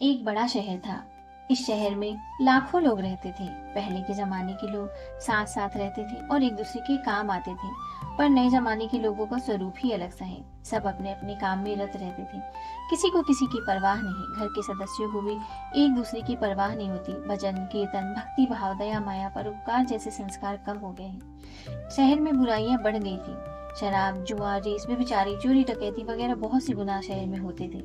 एक बड़ा शहर था। इस शहर में लाखों लोग रहते थे। पहले के जमाने के लोग साथ साथ रहते थे और एक दूसरे के काम आते थे। पर नए जमाने के लोगों का स्वरूप ही अलग सा है। सब अपने अपने काम में रत रहते थे। किसी को किसी की परवाह नहीं। घर के सदस्यों को भी एक दूसरे की परवाह नहीं होती। भजन कीर्तन भक्ति भाव दया माया परोपकार जैसे संस्कार कम हो गए हैं। शहर में बुराइयां बढ़ गई थी। शराब जुआ रेस व्यभिचारी चोरी डकैती वगैरह बहुत सी गुनाह शहर में होते थे।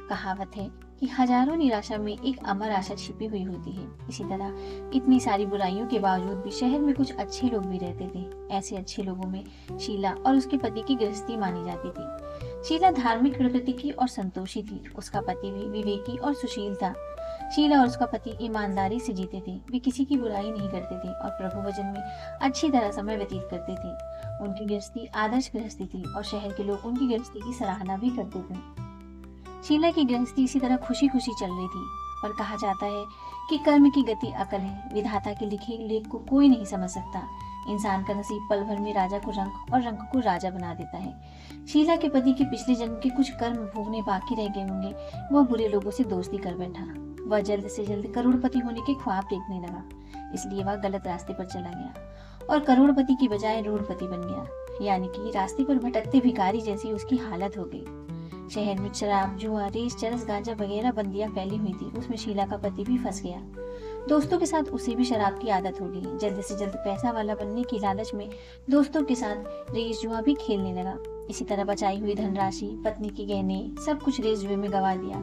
कहावत है कि हजारों निराशा में एक अमर आशा छिपी हुई होती है। इसी तरह इतनी सारी बुराइयों के बावजूद भी शहर में कुछ अच्छे लोग भी रहते थे। ऐसे अच्छे लोगों में शीला और उसके पति की गृहस्थी मानी जाती थी। शीला धार्मिक प्रकृति की और संतोषी थी। उसका पति भी विवेकी और सुशील था। शीला और उसका पति ईमानदारी से जीते थे। वे किसी की बुराई नहीं करते थे और प्रभु वचन में अच्छी तरह समय व्यतीत करते थे। उनकी गृहस्थी आदर्श गृहस्थी थी और शहर के लोग उनकी गृहस्थी की सराहना भी करते थे। शीला की गृहस्थी इसी तरह खुशी खुशी चल रही थी। पर कहा जाता है कि कर्म की गति अकल है। विधाता के लिखे लेख को कोई नहीं समझ सकता। इंसान का नसीब पल भर में राजा को रंक और रंक को राजा बना देता है। शीला के पति के पिछले जन्म के कुछ कर्म भोगने बाकी रह गए होंगे। वह बुरे लोगों से दोस्ती कर बैठा। वह जल्द से जल्द करोड़पति होने के ख्वाब देखने लगा। इसलिए वह गलत रास्ते पर चला गया और करोड़पति की बजाय रोड़पति बन गया। यानी कि रास्ते पर भटकते भिखारी जैसी उसकी हालत हो गई। शहर में शराब जुआ रेस चरस गांजा वगैरह बंदियां फैली हुई थी। उसमें शीला का पति भी फंस गया। दोस्तों के साथ उसे भी शराब की आदत हो गई। जल्द से जल्द पैसा वाला बनने की लालच में दोस्तों के साथ रेस जुआ भी खेलने लगा। इसी तरह बचाई हुई धनराशि पत्नी के गहने सब कुछ रेस जुए में गवा दिया।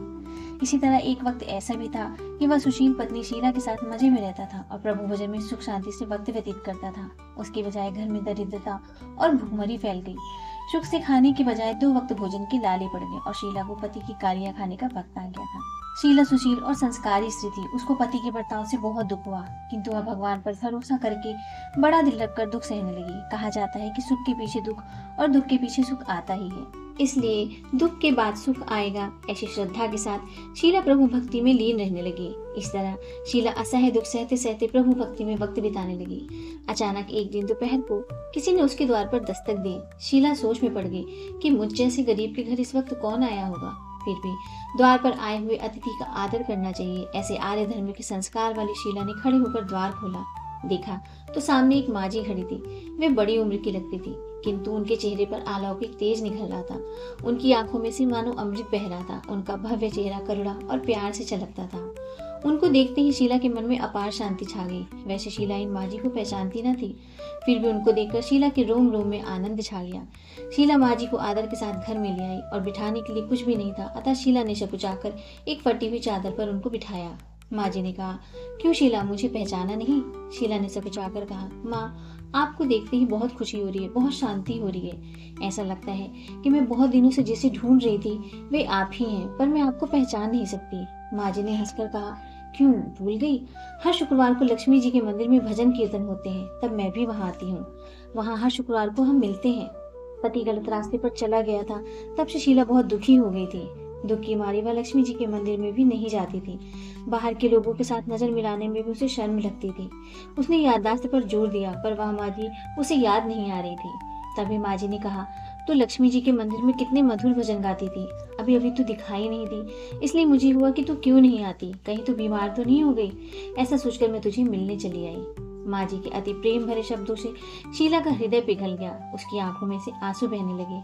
इसी तरह एक वक्त ऐसा भी था कि वह सुशील पत्नी शीला के साथ मजे में रहता था और प्रभु भजन में सुख शांति से वक्त व्यतीत करता था। उसकी बजाय घर में दरिद्रता और भूखमरी फैल गई। सुख से खाने की बजाय 2 वक्त भोजन के लाले पड़ गए और शीला को पति की कारियां खाने का वक्त आ गया था। शीला सुशील और संस्कारी स्त्री थी। उसको पति के बर्ताव से बहुत दुख हुआ, किंतु वह भगवान पर भरोसा करके बड़ा दिल रखकर दुख सहने लगी। कहा जाता है कि सुख के पीछे दुख और दुख के पीछे सुख आता ही है, इसलिए दुख के बाद सुख आएगा ऐसी श्रद्धा के साथ शीला प्रभु भक्ति में लीन रहने लगी। इस तरह शीला असह्य दुख सहते सहते प्रभु भक्ति में वक्त बिताने लगी। अचानक एक दिन दोपहर को किसी ने उसके द्वार पर दस्तक दी। शीला सोच में पड़ गई कि मुझ जैसे गरीब के घर इस वक्त कौन आया होगा। फिर भी द्वार पर आए हुए अतिथि का आदर करना चाहिए, ऐसे आर्य धर्म के संस्कार वाली शीला ने खड़े होकर द्वार खोला। देखा तो सामने एक माजी खड़ी थी। वे बड़ी उम्र की लगती थी, किंतु उनके चेहरे पर अलौकिक तेज निखर रहा था। उनकी आंखों में से मानो अमृत बह रहा था। उनका भव्य चेहरा करुणा और प्यार से चलकता था। उनको देखते ही शीला के मन में अपार शांति छा गई। वैसे शीला इन माजी को पहचानती न थी, फिर भी उनको देखकर शीला के रोम रोम में आनंद छा गया। शीला माजी को आदर के साथ घर में ले आई और बिठाने के लिए कुछ भी नहीं था, अतः शीला ने सकुचाकर एक फटी हुई चादर पर उनको बिठाया। माजी ने कहा, क्यों शीला, मुझे पहचाना नहीं? शीला ने सकुचाकर कहा, माँ, आपको देखते ही बहुत खुशी हो रही है, बहुत शांति हो रही है। ऐसा लगता है कि मैं बहुत दिनों से जिसे ढूंढ रही थी वे आप ही हैं, पर मैं आपको पहचान नहीं सकती। माजी ने हंसकर कहा, क्यों भूल गई? हर शुक्रवार को लक्ष्मी जी के मंदिर में भजन कीर्तन होते हैं, तब मैं भी वहाँ आती हूँ। वहाँ हर शुक्रवार को हम मिलते हैं। पति गलत रास्ते पर चला गया था, तब से शीला बहुत दुखी हो गई थी। दुख की मारी वह लक्ष्मी जी के मंदिर में भी नहीं जाती थी। बाहर के लोगों के साथ नजर मिलाने में भी उसे शर्म लगती थी। उसने याददाश्त पर जोर दिया, पर वह माजी उसे याद नहीं आ रही थी। तभी माजी ने कहा, तो लक्ष्मी जी के मंदिर में कितने मधुर भजन गाती थी, अभी अभी तो दिखाई नहीं दी, इसलिए मुझे हुआ कि तू क्यों नहीं आती, कहीं तू बीमार तो नहीं हो गई। ऐसा सोचकर मैं तुझे मिलने चली आई। माँ जी के अति प्रेम भरे शब्दों से शीला का हृदय पिघल गया। उसकी आंखों में से आंसू बहने लगे।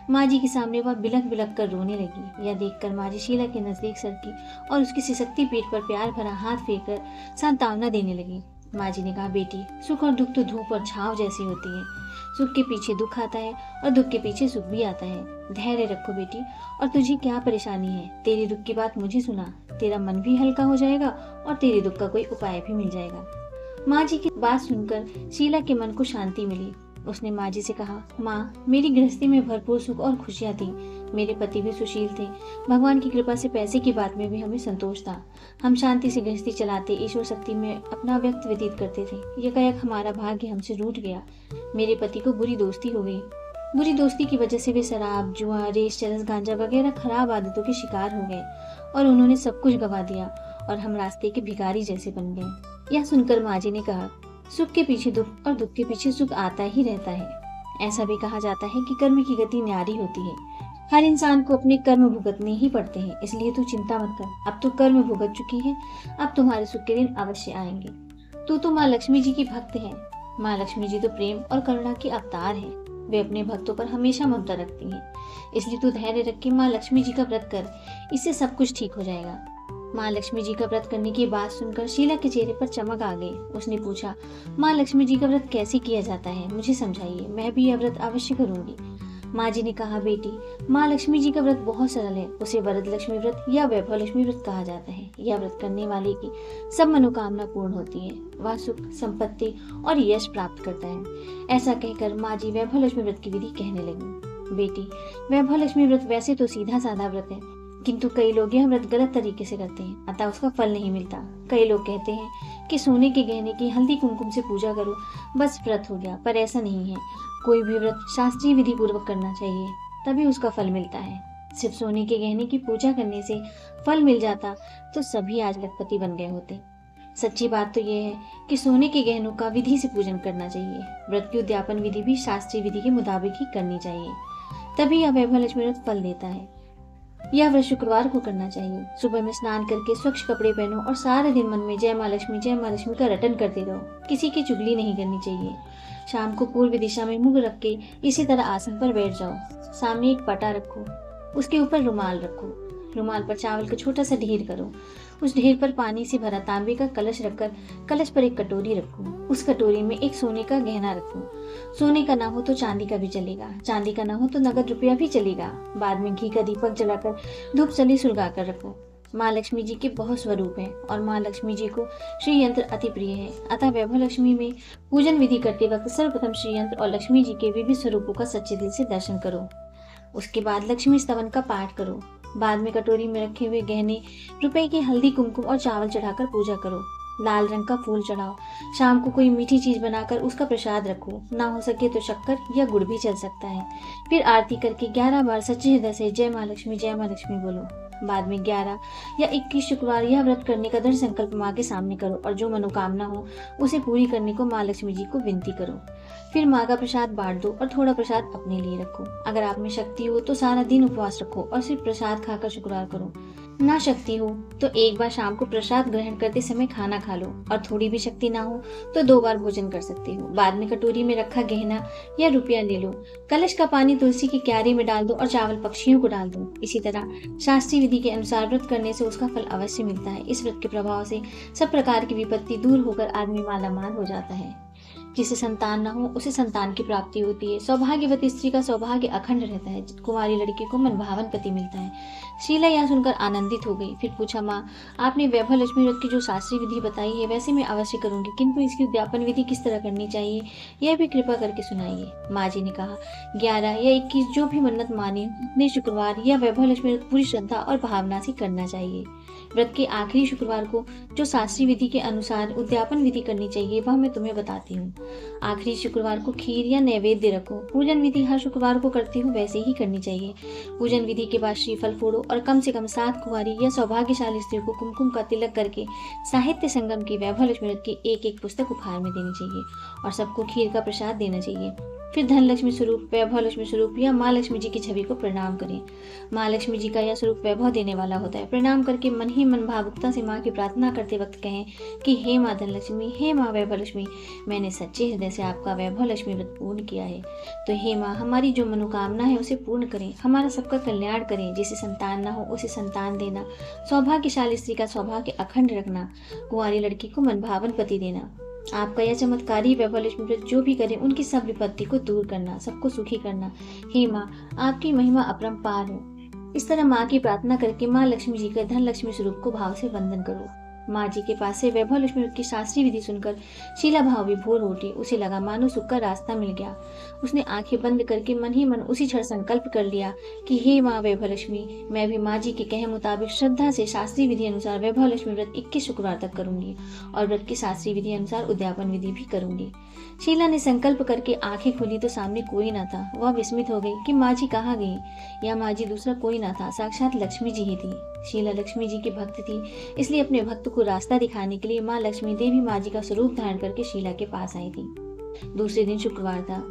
माँ जी के सामने वह बिलख बिलख कर रोने लगी। यह देखकर माँ जी शीला के नजदीक सरकी और उसकी सिसकती पीठ पर प्यार भरा हाथ फेंककर सांत्वना देने लगी। माँ जी ने कहा, बेटी, सुख और दुख तो धूप और छांव जैसी होती है। सुख के पीछे दुख आता है और दुख के पीछे सुख भी आता है। धैर्य रखो बेटी, और तुझे क्या परेशानी है? तेरे दुख की बात मुझे सुना, तेरा मन भी हल्का हो जाएगा और तेरे दुख का कोई उपाय भी मिल जाएगा। माँ जी की बात सुनकर शीला के मन को शांति मिली। उसने माँ जी से कहा, माँ, मेरी गृहस्थी में भरपूर सुख और खुशियाँ थी। मेरे पति भी सुशील थे। भगवान की कृपा से पैसे की बात में भी हमें संतोष था। हम शांति से गृहस्थी चलाते, ईश्वर शक्ति में अपना व्यक्त व्यतीत करते थे। यकायक हमारा भाग्य हमसे रूठ गया। मेरे पति को बुरी दोस्ती हो गई। बुरी दोस्ती की वजह से वे शराब जुआ रेस चरस गांजा वगैरह खराब आदतों के शिकार हो गए और उन्होंने सब कुछ गवा दिया और हम रास्ते के भिखारी जैसे बन गए। यह सुनकर माँ जी ने कहा, सुख के पीछे दुख और दुख के पीछे सुख आता ही रहता है। ऐसा भी कहा जाता है कि कर्म की गति न्यारी होती है। हर इंसान को अपने कर्म भुगतने ही पड़ते हैं, इसलिए तू चिंता मत कर। अब तू कर्म भुगत चुकी है, अब तुम्हारे सुख के दिन अवश्य आएंगे। तू तो माँ लक्ष्मी जी की भक्त है। माँ लक्ष्मी जी तो प्रेम और करुणा की अवतार है। वे अपने भक्तों पर हमेशा ममता रखती हैं। इसलिए तू धैर्य रख के माँ लक्ष्मी जी का व्रत कर, इससे सब कुछ ठीक हो जाएगा। माँ लक्ष्मी जी का व्रत करने की बात सुनकर शीला के चेहरे पर चमक आ गई। उसने पूछा, माँ लक्ष्मी जी का व्रत कैसे किया जाता है, मुझे समझाइए, मैं भी यह व्रत अवश्य करूंगी। माँ जी ने कहा, बेटी, माँ लक्ष्मी जी का व्रत बहुत सरल है। उसे वरद लक्ष्मी व्रत या वैभव लक्ष्मी व्रत कहा जाता है। यह व्रत करने वाले की सब मनोकामना पूर्ण होती है। वह सुख, संपत्ति और यश प्राप्त करता है। ऐसा कहकर माँ जी वैभव लक्ष्मी व्रत की विधि कहने लगी। बेटी, वैभव लक्ष्मी व्रत वैसे तो सीधा साधा व्रत है, किंतु कई लोग यह व्रत गलत तरीके से करते हैं, अतः उसका फल नहीं मिलता। कई लोग कहते हैं कि सोने के गहने की हल्दी कुमकुम से पूजा करो, बस व्रत हो गया, पर ऐसा नहीं है। कोई भी व्रत शास्त्रीय विधि पूर्वक करना चाहिए, तभी उसका फल मिलता है। सिर्फ सोने के गहने की पूजा करने से फल मिल जाता तो सभी आज लखपति बन गए होते। सच्ची बात तो यह है कि सोने के गहनों का विधि से पूजन करना चाहिए। व्रत की उद्यापन विधि भी शास्त्रीय विधि के मुताबिक ही करनी चाहिए, तभी यह वैभव लक्ष्मी व्रत फल देता है। यह व्रत शुक्रवार को करना चाहिए। सुबह में स्नान करके स्वच्छ कपड़े पहनो और सारे दिन मन में जय माँ लक्ष्मी का रटन करते रहो। किसी की चुगली नहीं करनी चाहिए। शाम को पूर्व दिशा में मुंह रख के इसी तरह आसन पर बैठ जाओ। सामने एक पटा रखो, उसके ऊपर रुमाल रखो। रुमाल पर चावल का छोटा सा ढेर करो। उस ढेर पर पानी से भरा तांबे का कलश रखकर कलश पर एक कटोरी रखो। उस कटोरी में एक सोने का गहना रखो। सोने का ना हो तो चांदी का भी चलेगा, चांदी का ना हो तो नगद रुपया भी चलेगा। बाद में घी का दीपक जलाकर धूप चली सुलगा कर रखो। माँ लक्ष्मी जी के बहुत स्वरूप हैं और माँ लक्ष्मी जी को श्री यंत्र अति प्रिय है, अतः वैभव लक्ष्मी में पूजन विधि करते वक्त सर्वप्रथम श्री यंत्र और लक्ष्मी जी के विविध स्वरूपों का सच्चे दिल से दर्शन करो। उसके बाद लक्ष्मी स्तवन का पाठ करो। बाद में कटोरी में रखे हुए गहने, रुपए की हल्दी कुमकुम और चावल चढ़ाकर पूजा करो। लाल रंग का फूल चढ़ाओ। शाम को कोई मीठी चीज बनाकर उसका प्रसाद रखो। ना हो सके तो शक्कर या गुड़ भी चल सकता है। फिर आरती करके 11 बार सच्चे हृदय से जय माँ लक्ष्मी बोलो। बाद में 11 या 21 शुक्रवार यह व्रत करने का दृढ़ संकल्प माँ के सामने करो और जो मनोकामना हो उसे पूरी करने को माँ लक्ष्मी जी को विनती करो। फिर माँ का प्रसाद बांट दो और थोड़ा प्रसाद अपने लिए रखो। अगर आप में शक्ति हो तो सारा दिन उपवास रखो और सिर्फ प्रसाद खाकर शुक्रवार करो। ना शक्ति हो तो एक बार शाम को प्रसाद ग्रहण करते समय खाना खा लो और थोड़ी भी शक्ति ना हो तो 2 बार भोजन कर सकते हो। बाद में कटोरी में रखा गहना या रुपया ले लो। कलश का पानी तुलसी की क्यारी में डाल दो और चावल पक्षियों को डाल दो। इसी तरह शास्त्रीय विधि के अनुसार व्रत करने से उसका फल अवश्य मिलता है। इस व्रत के प्रभाव से सब प्रकार की विपत्ति दूर होकर आदमी मालामाल हो जाता है। जिसे संतान न हो उसे संतान की प्राप्ति होती है। सौभाग्यवती स्त्री का सौभाग्य अखंड रहता है। कुंवारी लड़की को मनभावन पति मिलता है। शीला यह सुनकर आनंदित हो गई। फिर पूछा, माँ, आपने वैभव लक्ष्मी व्रत की जो शास्त्रीय विधि बताई है वैसे मैं अवश्य करूंगी, किंतु इसकी उद्यापन विधि किस तरह करनी चाहिए यह भी कृपा करके सुनाइए। माँ जी ने कहा, 11 या 21 जो भी मन्नत माने उतने शुक्रवार या वैभव लक्ष्मी व्रत पूरी श्रद्धा और भावना से करना चाहिए। व्रत के आखिरी शुक्रवार को जो शास्त्रीय विधि के अनुसार उद्यापन विधि करनी चाहिए वह मैं तुम्हें बताती हूँ। आखिरी शुक्रवार को खीर या नैवेद्य रखो। पूजन विधि हर शुक्रवार को करती हूँ वैसे ही करनी चाहिए। पूजन विधि के बाद श्रीफल फोड़ो और कम से कम 7 कुंवारी या सौभाग्यशाली स्त्रियों को कुमकुम का तिलक करके साहित्य संगम की वैभव लक्ष्मी व्रत की एक पुस्तक उपहार में देनी चाहिए और सबको खीर का प्रसाद देना चाहिए। फिर धन लक्ष्मी स्वरूप, वैभव लक्ष्मी स्वरूप या माँ लक्ष्मी जी की छवि को प्रणाम करें। माँ लक्ष्मी जी का यह स्वरूप वैभव देने वाला होता है। प्रणाम करके मन ही मन भावुकता से माँ की प्रार्थना करते वक्त कहें कि हे माँ धन लक्ष्मी, हे माँ वैभव लक्ष्मी, मैंने सच्चे हृदय से आपका वैभव लक्ष्मी व्रत पूर्ण किया है, तो हे माँ हमारी जो मनोकामना है उसे पूर्ण करें, हमारा सबका कल्याण करें। जिसे संतान ना हो उसे संतान देना, सौभाग्यशाली स्त्री का सौभाग्य अखंड रखना, कुंवारी लड़की को मनभावन पति देना। आपका यह चमत्कारी वैभव लक्ष्मी व्रत जो भी करे उनकी सब विपत्ति को दूर करना, सबको सुखी करना। हे माँ, आपकी महिमा अपरंपार है। इस तरह माँ की प्रार्थना करके माँ लक्ष्मी जी के धन लक्ष्मी स्वरूप को भाव से वंदन करो। माँ जी के पास से वैभव लक्ष्मी व्रत की शास्त्रीय विधि सुनकर शीला भाव विभोर हो उठी। उसे लगा मानो सुख का रास्ता मिल गया। उसने आंखें बंद करके मन ही मन उसी क्षण संकल्प कर लिया कि हे माँ वैभव लक्ष्मी, मैं भी माँ जी के कहे मुताबिक श्रद्धा से शास्त्रीय विधि अनुसार वैभव लक्ष्मी व्रत 21 शुक्रवार तक करूंगी और व्रत की शास्त्रीय विधि अनुसार उद्यापन विधि भी करूंगी। शीला ने संकल्प करके आंखें खोली तो सामने कोई न था। वह विस्मित हो गई कि माँ जी कहाँ गई। यह माँ जी दूसरा कोई न था, साक्षात लक्ष्मी जी ही थी। शीला लक्ष्मी जी की भक्त थी, इसलिए अपने भक्त को रास्ता दिखाने के लिए माँ लक्ष्मी देवी माँ जी का स्वरूप धारण करके शीला के पास आई थी। दूसरे दिन शुक्रवार था।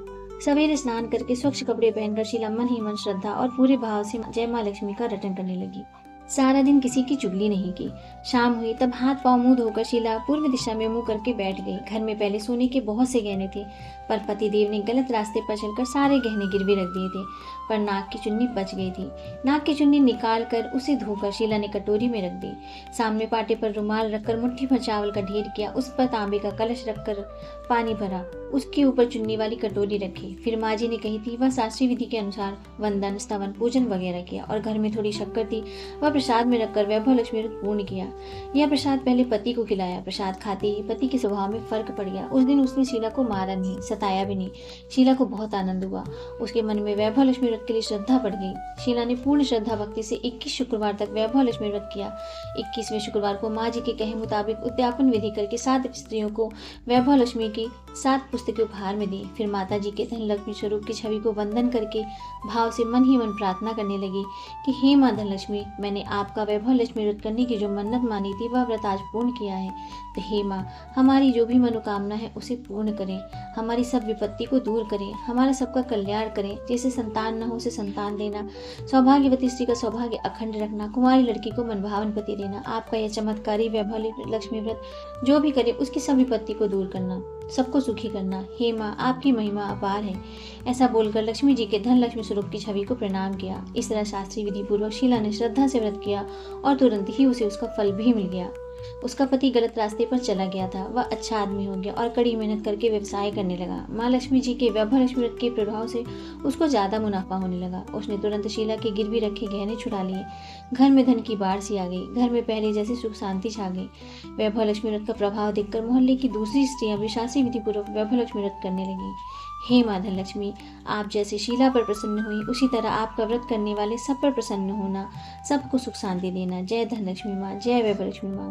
सवेरे स्नान करके स्वच्छ कपड़े पहनकर शीला मन ही मन श्रद्धा और पूरे भाव से जय माँ लक्ष्मी का रटन करने लगी। सारा दिन किसी की चुगली नहीं की। शाम हुई तब हाथ पांव मुंह धोकर शीला पूर्व दिशा में मुंह करके बैठ गई। घर में पहले सोने के बहुत से गहने थे, पर पतिदेव ने गलत रास्ते पर चलकर सारे गहने गिरवी रख दिए थे। पर नाक की चुन्नी बच गई थी। नाक की चुन्नी निकाल कर उसे धोकर शीला ने कटोरी में रख दी। सामने पाटे पर रुमाल रखकर मुट्ठी भर चावल का ढेर किया, उस पर तांबे का कलश रखकर पानी भरा, उसके ऊपर चुन्नी वाली कटोरी रखी। फिर माँ जी ने कही थी वह शास्त्रीय विधि के अनुसार वंदन, स्तवन, पूजन वगैरह किया और घर में थोड़ी शक्कर थी वह प्रसाद में रखकर वैभव लक्ष्मी व्रत पूर्ण किया। यह प्रसाद पहले पति को खिलाया। प्रसाद खाते ही पति के स्वभाव में फर्क पड़ गया। उस दिन उसने शीला को मारा नहीं, सताया भी नहीं। शीला को बहुत आनंद हुआ। उसके मन में वैभव लक्ष्मी व्रत के लिए श्रद्धा बढ़ गई। शीला ने पूर्ण श्रद्धा भक्ति से 21 शुक्रवार तक वैभव लक्ष्मी व्रत किया। 21वें शुक्रवार को माँ जी के कहे मुताबिक उद्यापन विधि करके 7 स्त्रियों को वैभव लक्ष्मी की 7 पुस्तकें उपहार में दी। फिर माता जी के धन लक्ष्मी स्वरूप की छवि को वंदन करके भाव से मन ही मन प्रार्थना करने लगी कि हे माँ धन लक्ष्मी, मैंने आपका वैभव लक्ष्मी व्रत करने की जो मन्नत मानी थी वह व्रत आज पूर्ण किया है। तो हे माँ, हमारी जो भी मनोकामना है उसे पूर्ण करें, हमारी सब विपत्ति को दूर करें, हमारा सबका कल्याण करें। जैसे संतान न हो उसे संतान देना, सौभाग्यवती स्त्री का सौभाग्य अखंड रखना, कुंवारी लड़की को मनभावन पति देना। आपका यह चमत्कारी वैभव लक्ष्मी व्रत जो भी करे उसकी सब विपत्ति को दूर करना, सबको सुखी करना। हे माँ, आपकी महिमा अपार है। ऐसा बोलकर लक्ष्मी जी के धन लक्ष्मी स्वरूप की छवि को प्रणाम किया। इस तरह शास्त्रीय विधि पूर्वक शीला ने श्रद्धा से व्रत किया और तुरंत ही उसे उसका फल भी मिल गया। उसका पति गलत रास्ते पर चला गया था, वह अच्छा आदमी हो गया और कड़ी मेहनत करके व्यवसाय करने लगा। माँ लक्ष्मी जी के वैभव लक्ष्मी व्रत के प्रभाव से उसको ज्यादा मुनाफा होने लगा। उसने तुरंत शीला के गिरवी रखे गहने छुड़ा लिए। घर में धन की बाढ़ सी आ गई। घर में पहले जैसे सुख शांति छा गई। वैभव लक्ष्मी व्रत का प्रभाव देखकर मोहल्ले की दूसरी स्त्रियां भी शास्त्रीय विधि पूर्वक वैभव लक्ष्मी व्रत करने लगी। हे माँ धन लक्ष्मी, आप जैसे शीला पर प्रसन्न हुई उसी तरह आपका व्रत करने वाले सब पर प्रसन्न होना, सबको सुख शांति देना। जय धन लक्ष्मी माँ, जय वैभव लक्ष्मी माँ।